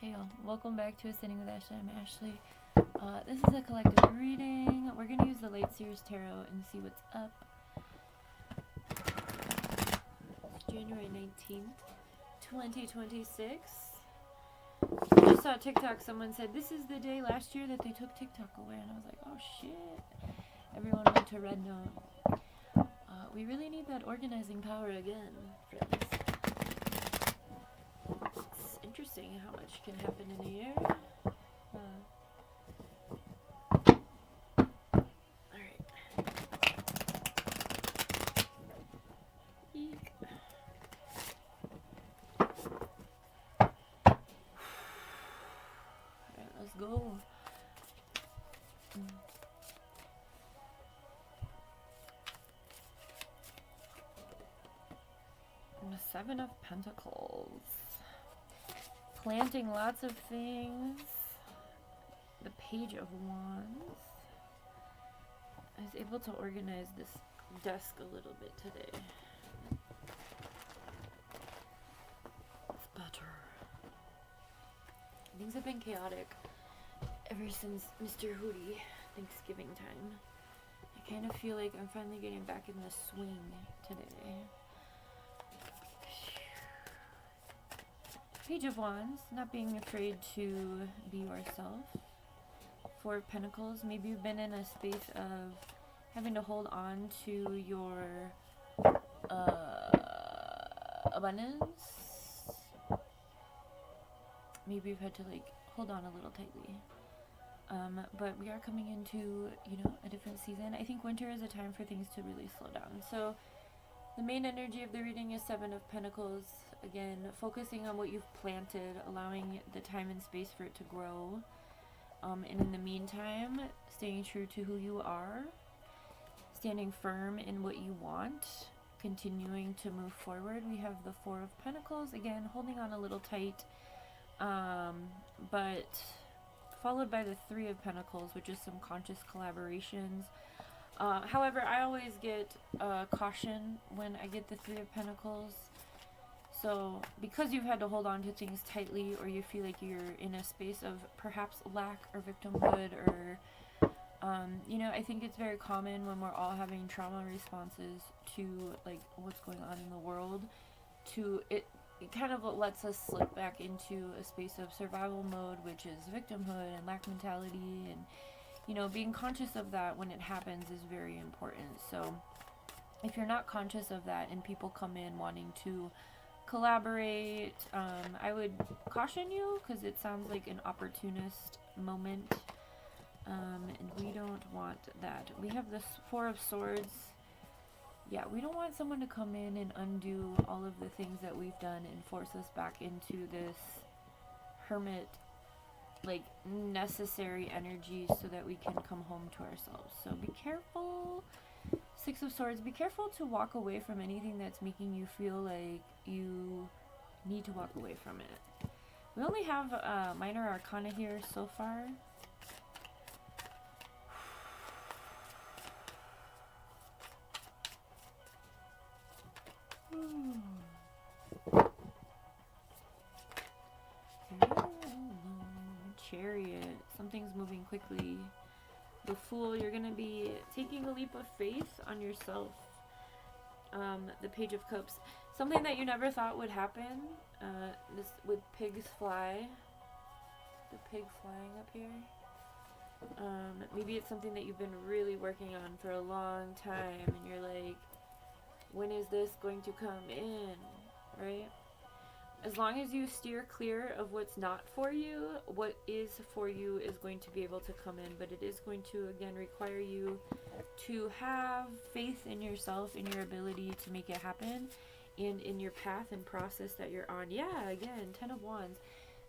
Hey y'all, welcome back to Ascending with Ashley. I'm Ashley. This is a collective reading. We're going to use the Late Sears Tarot and see what's up. It's January 19th, 2026. I just saw TikTok, someone said, this is the day last year that they took TikTok away. And I was like, oh shit. Everyone went to Red Note. We really need that organizing power again, friends. Interesting how much can happen in a year. Alright. Eek. Alright, let's go. And the Seven of Pentacles. Planting lots of things. The Page of Wands. I was able to organize this desk a little bit today. It's better. Things have been chaotic ever since Mr. Hootie Thanksgiving time. I kind of feel like I'm finally getting back in the swing today. Page of Wands, not being afraid to be yourself. Four of Pentacles, maybe you've been in a space of having to hold on to your abundance. Maybe you've had to hold on a little tightly. But we are coming into, a different season. I think winter is a time for things to really slow down. So the main energy of the reading is Seven of Pentacles. Again, focusing on what you've planted, allowing the time and space for it to grow. And in the meantime, staying true to who you are, standing firm in what you want, continuing to move forward. We have the Four of Pentacles, again, holding on a little tight, but followed by the Three of Pentacles, which is some conscious collaborations. However, I always get caution when I get the Three of Pentacles. So, because you've had to hold on to things tightly, or you feel like you're in a space of perhaps lack or victimhood, or, I think it's very common when we're all having trauma responses to, what's going on in the world, it kind of lets us slip back into a space of survival mode, which is victimhood and lack mentality, and, being conscious of that when it happens is very important. So, if you're not conscious of that and people come in wanting to collaborate, I would caution you, because it sounds like an opportunist moment, and we don't want that. We have this Four of Swords. Yeah, we don't want someone to come in and undo all of the things that we've done and force us back into this hermit, necessary energy so that we can come home to ourselves. So be careful. Six of Swords, be careful to walk away from anything that's making you feel like you need to walk away from it. We only have minor arcana here so far. Chariot, something's moving quickly. The Fool, you're going to be taking a leap of faith on yourself. The Page of Cups, something that you never thought would happen. This with pigs fly. The pig flying up here. Maybe it's something that you've been really working on for a long time, and you're like, when is this going to come in, right? As long as you steer clear of what's not for you, what is for you is going to be able to come in. But it is going to, again, require you to have faith in yourself, in your ability to make it happen, and in your path and process that you're on. Yeah, again, Ten of Wands.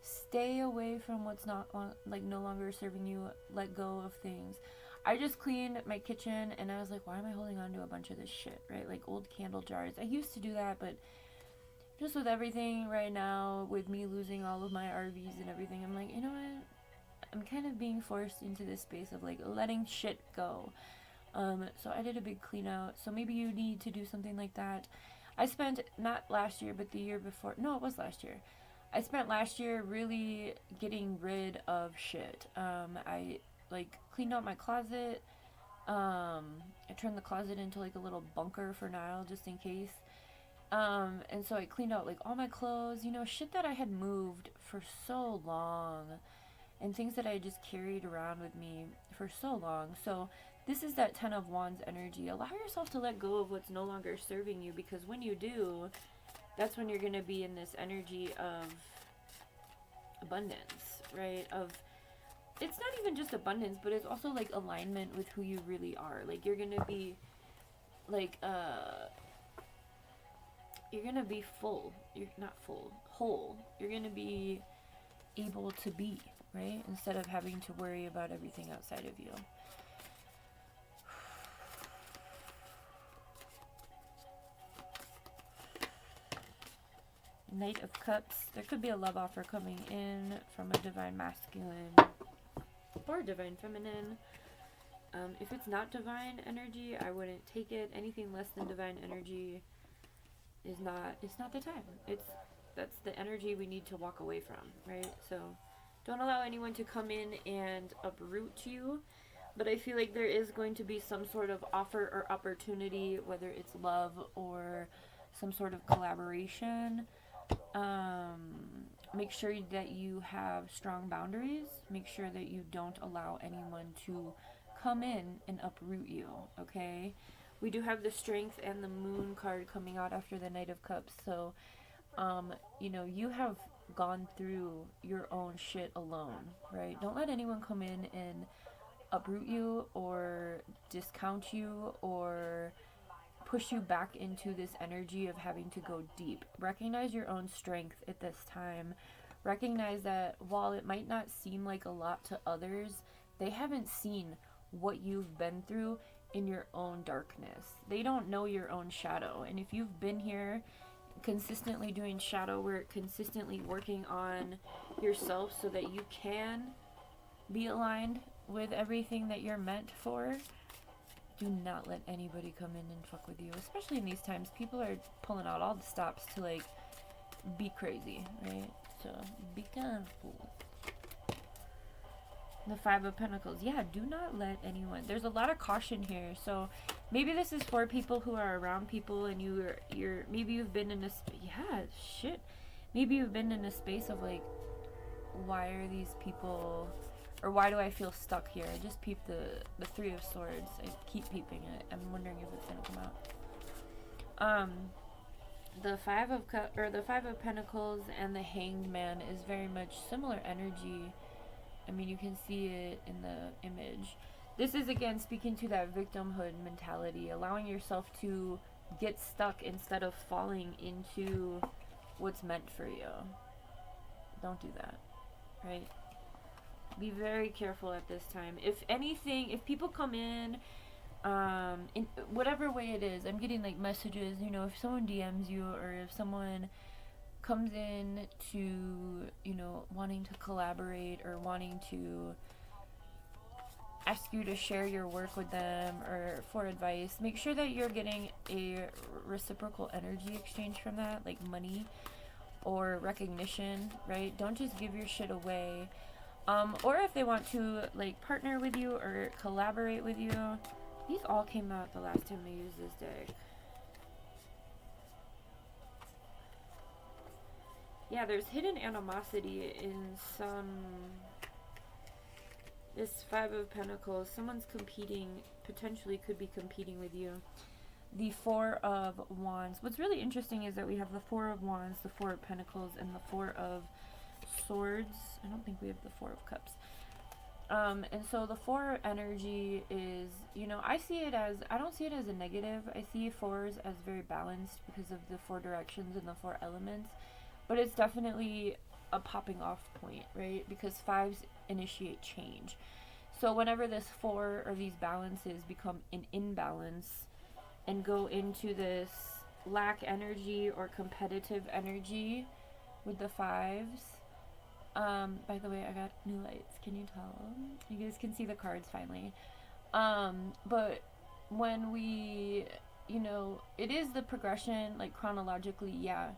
Stay away from what's not, no longer serving you. Let go of things. I just cleaned my kitchen, and I was like, why am I holding on to a bunch of this shit, right? Like old candle jars. I used to do that, but just with everything right now, with me losing all of my RVs and everything, I'm like, you know what? I'm kind of being forced into this space of letting shit go. So I did a big clean out. So maybe you need to do something like that. I spent, not last year, but the year before. No, it was last year. I spent last year really getting rid of shit. I like cleaned out my closet. I turned the closet into like a little bunker for Niall just in case. And so I cleaned out like all my clothes, you know, shit that I had moved for so long and things that I just carried around with me for so long. So this is that 10 of Wands energy. Allow yourself to let go of what's no longer serving you, because when you do, that's when you're going to be in this energy of abundance, right? Of, it's not even just abundance, but it's also like alignment with who you really are. Like you're going to be like you're going to be full. You're not full, whole. You're going to be able to be, right? Instead of having to worry about everything outside of you. Knight of Cups. There could be a love offer coming in from a divine masculine or divine feminine. If it's not divine energy, I wouldn't take it. Anything less than divine energy is not, it's not the time. That's the energy we need to walk away from, right? So don't allow anyone to come in and uproot you. But I feel like there is going to be some sort of offer or opportunity, whether it's love or some sort of collaboration. Make sure that you have strong boundaries. Make sure that you don't allow anyone to come in and uproot you, okay? We do have the Strength and the Moon card coming out after the Knight of Cups. So, you know, you have gone through your own shit alone, right? Don't let anyone come in and uproot you or discount you or push you back into this energy of having to go deep. Recognize your own strength at this time. Recognize that while it might not seem like a lot to others, they haven't seen what you've been through in your own darkness. They don't know your own shadow. And if you've been here consistently doing shadow work, consistently working on yourself so that you can be aligned with everything that you're meant for, do not let anybody come in and fuck with you. Especially in these times, people are pulling out all the stops to like be crazy, right? So be careful. The Five of Pentacles. Yeah, do not let anyone. There's a lot of caution here. So maybe this is for people who are around people, and you're maybe you've been in a maybe you've been in a space of like, why are these people, or why do I feel stuck here? I just peeped the Three of Swords. I keep peeping it. I'm wondering if it's gonna come out. The Five of Pentacles and the Hanged Man is very much similar energy. I mean, you can see it in the image. This is, again, speaking to that victimhood mentality, allowing yourself to get stuck instead of falling into what's meant for you. Don't do that, right? Be very careful at this time. If anything, if people come in whatever way it is, I'm getting like messages, you know, if someone DMs you or if someone comes in to, you know, wanting to collaborate or wanting to ask you to share your work with them or for advice, make sure that you're getting a reciprocal energy exchange from that, like money or recognition, right? Don't just give your shit away. Or if they want to like partner with you or collaborate with you. These all came out the last time I used this deck. Yeah, there's hidden animosity in this Five of Pentacles. Someone's potentially could be competing with you. The Four of Wands. What's really interesting is that we have the Four of Wands, the Four of Pentacles, and the Four of Swords. I don't think we have the Four of Cups. And so the four energy is, you know, I don't see it as a negative. I see fours as very balanced because of the four directions and the four elements. But it's definitely a popping off point, right? Because fives initiate change. So whenever this four or these balances become an imbalance and go into this lack energy or competitive energy with the fives. By the way, I got new lights. Can you tell? You guys can see the cards finally. But when we, you know, it is the progression, like chronologically, yeah.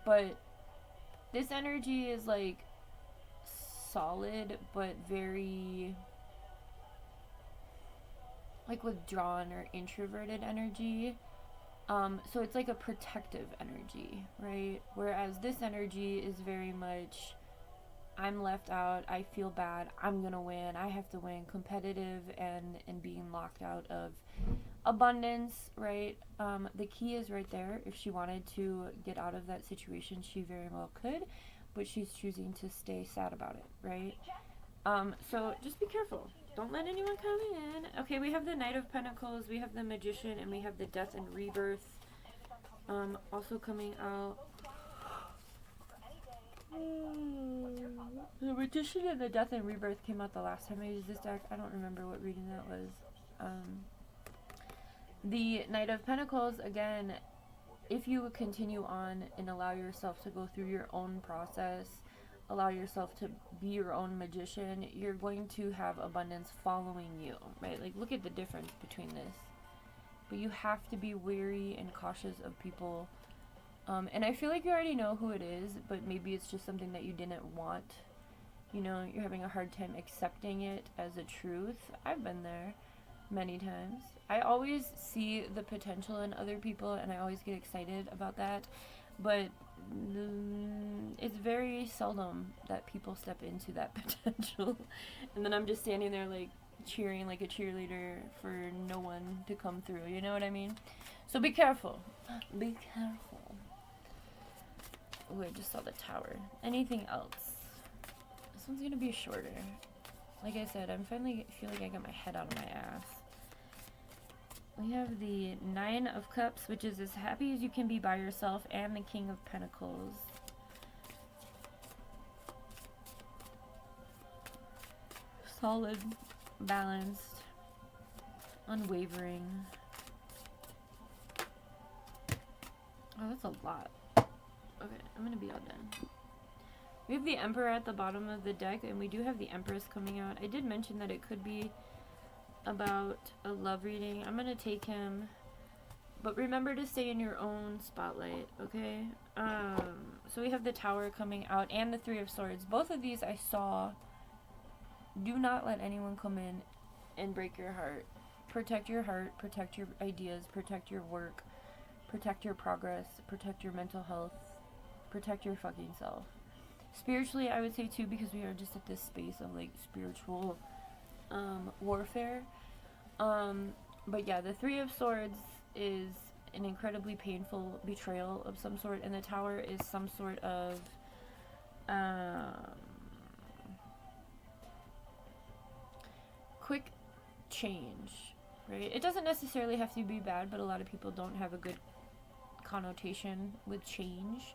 But This energy is like solid but very like withdrawn or introverted energy. So it's like a protective energy, right? Whereas this energy is very much, I'm left out, I feel bad, I'm gonna win, I have to win, competitive and being locked out of abundance, right? The key is right there. If she wanted to get out of that situation, she very well could, but she's choosing to stay sad about it, right? So just be careful. Don't let anyone come in. Okay, we have the Knight of Pentacles, we have the Magician, and we have the Death and Rebirth also coming out. The Magician and the Death and Rebirth came out the last time I used this deck. I don't remember what reading that was. The Knight of Pentacles, again, if you continue on and allow yourself to go through your own process, allow yourself to be your own magician, you're going to have abundance following you, right? Like, look at the difference between this. But you have to be wary and cautious of people. And I feel like you already know who it is, but maybe it's just something that you didn't want. You know, you're having a hard time accepting it as a truth. I've been there many times. I always see the potential in other people, and I always get excited about that. But it's very seldom that people step into that potential. And then I'm just standing there like cheering like a cheerleader for no one to come through. You know what I mean? So be careful. Be careful. Oh, I just saw the Tower. Anything else? This one's gonna be shorter. Like I said, I'm finally feel like I got my head out of my ass. We have the Nine of Cups, which is as happy as you can be by yourself, and the King of Pentacles. Solid, balanced, unwavering. Oh, that's a lot. Okay, I'm gonna be all done. We have the Emperor at the bottom of the deck, and we do have the Empress coming out. I did mention that it could be about a love reading. I'm gonna take him, but remember to stay in your own spotlight, okay? So we have the Tower coming out and the Three of Swords. Both of these I saw. Do not let anyone come in and break your heart. Protect your heart, protect your ideas, protect your work, protect your progress, protect your mental health, protect your fucking self. Spiritually, I would say too, because we are just at this space of like spiritual warfare. But yeah, the Three of Swords is an incredibly painful betrayal of some sort, and the Tower is some sort of quick change, right? It doesn't necessarily have to be bad, but a lot of people don't have a good connotation with change.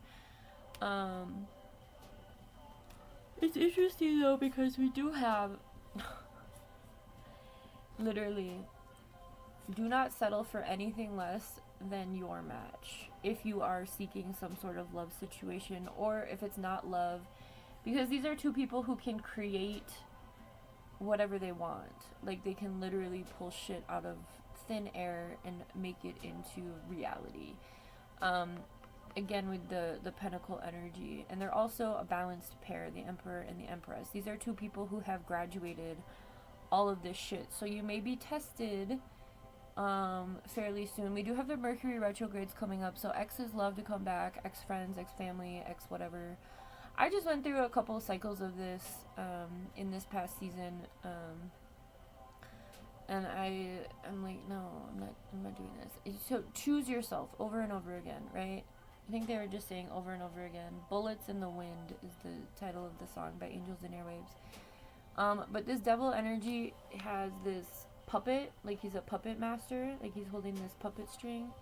It's interesting though, because we do have literally, do not settle for anything less than your match if you are seeking some sort of love situation, or if it's not love, because these are two people who can create whatever they want. Like, they can literally pull shit out of thin air and make it into reality. Again, with the Pentacle energy, and they're also a balanced pair, the Emperor and the Empress. These are two people who have graduated all of this shit, so you may be tested fairly soon. We do have the Mercury retrogrades coming up, so exes love to come back, ex-friends, ex-family, ex-whatever. I just went through a couple cycles of this in this past season, and I'm like, no, I'm not doing this. So choose yourself over and over again, right? I think they were just saying over and over again. Bullets in the Wind is the title of the song by Angels and Airwaves. But this devil energy has this puppet, like he's a puppet master, like he's holding this puppet string.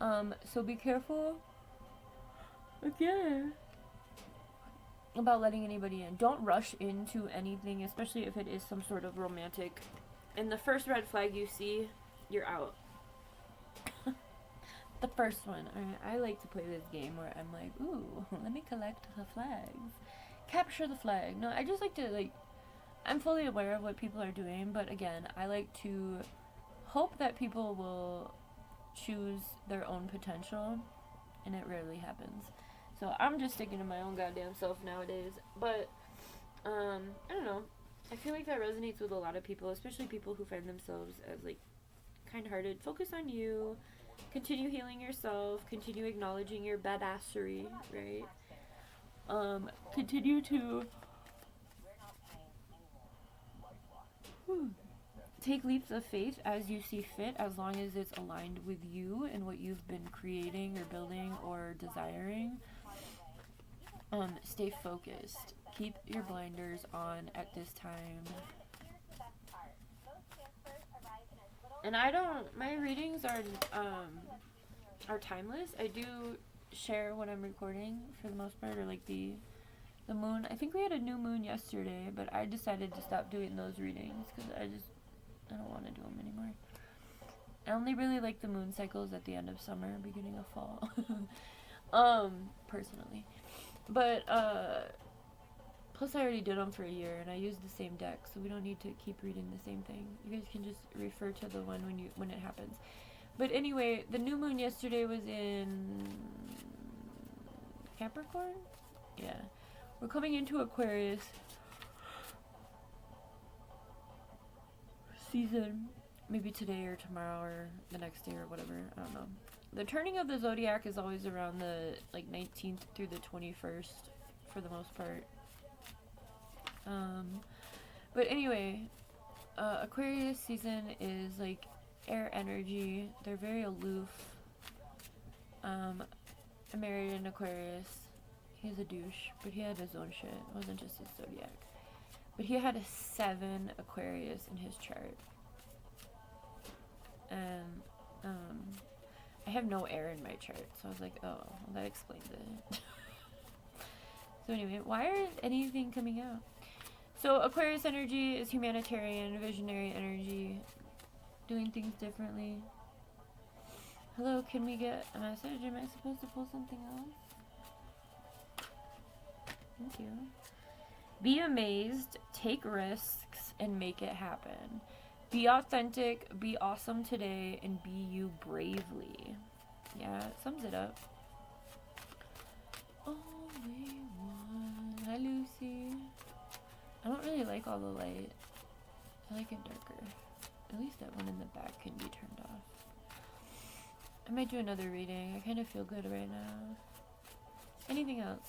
So be careful, again, about letting anybody in. Don't rush into anything, especially if it is some sort of romantic. And the first red flag you see, you're out. The first one. I like to play this game where I'm like, ooh, let me collect the flags. Capture the flag. No, I just like to, like, I'm fully aware of what people are doing, but again, I like to hope that people will choose their own potential, and it rarely happens. So I'm just sticking to my own goddamn self nowadays. But I don't know. I feel like that resonates with a lot of people, especially people who find themselves as like kind-hearted. Focus on you. Continue healing yourself. Continue acknowledging your badassery, right? Continue to take leaps of faith as you see fit, as long as it's aligned with you and what you've been creating or building or desiring. Stay focused. Keep your blinders on at this time. And my readings are timeless. I do share what I'm recording for the most part, or like the moon. I think we had a new moon yesterday, but I decided to stop doing those readings because I don't want to do them anymore. I only really like the moon cycles at the end of summer, beginning of fall. Personally. But, plus I already did them for a year, and I used the same deck, so we don't need to keep reading the same thing. You guys can just refer to the one when it happens. But anyway, the new moon yesterday was in Capricorn? Yeah. We're coming into Aquarius season, maybe today or tomorrow or the next day or whatever. I don't know. The turning of the zodiac is always around the 19th through the 21st for the most part. But anyway, Aquarius season is like air energy. They're very aloof. I married an Aquarius. He's a douche, but he had his own shit. It wasn't just his zodiac. But he had a 7 Aquarius in his chart. And, I have no air in my chart, so I was like, oh, well, that explains it. So anyway, why is anything coming out? So Aquarius energy is humanitarian, visionary energy, doing things differently. Hello, can we get a message? Am I supposed to pull something else? Thank you. Be amazed, take risks, and make it happen. Be authentic, be awesome today, and be you bravely. Yeah, it sums it up. Only one. Hi, Lucy. I don't really like all the light. I like it darker. At least that one in the back can be turned off. I might do another reading. I kind of feel good right now. Anything else?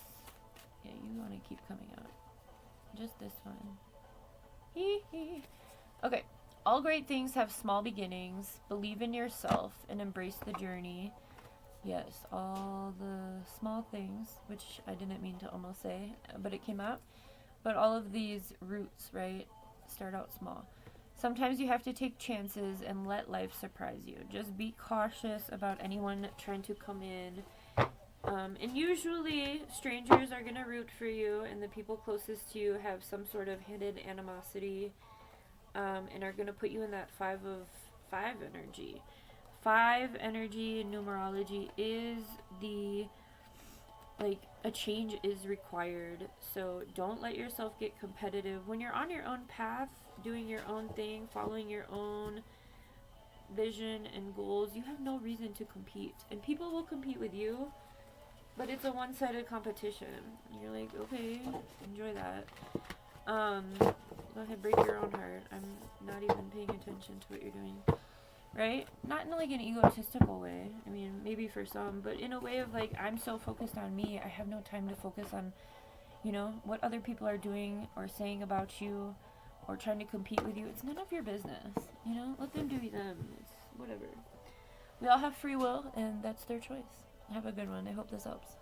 Yeah, you want to keep coming out. Just this one. Hee hee. Okay. All great things have small beginnings. Believe in yourself and embrace the journey. Yes, all the small things, which I didn't mean to almost say, but it came out. But all of these roots, right, start out small. Sometimes you have to take chances and let life surprise you. Just be cautious about anyone trying to come in. And usually strangers are going to root for you, and the people closest to you have some sort of hidden animosity. And are going to put you in that 5 of 5 energy. 5 energy in numerology is a change is required. So don't let yourself get competitive. When you're on your own path, doing your own thing, following your own vision and goals, you have no reason to compete. And people will compete with you, but it's a one-sided competition. You're like, okay, enjoy that. Go ahead, break your own heart. I'm not even paying attention to what you're doing. Right? Not in an egotistical way. I mean, maybe for some, but in a way of I'm so focused on me, I have no time to focus on, what other people are doing or saying about you or trying to compete with you. It's none of your business. Let them do them. It's whatever. We all have free will, and that's their choice. Have a good one. I hope this helps.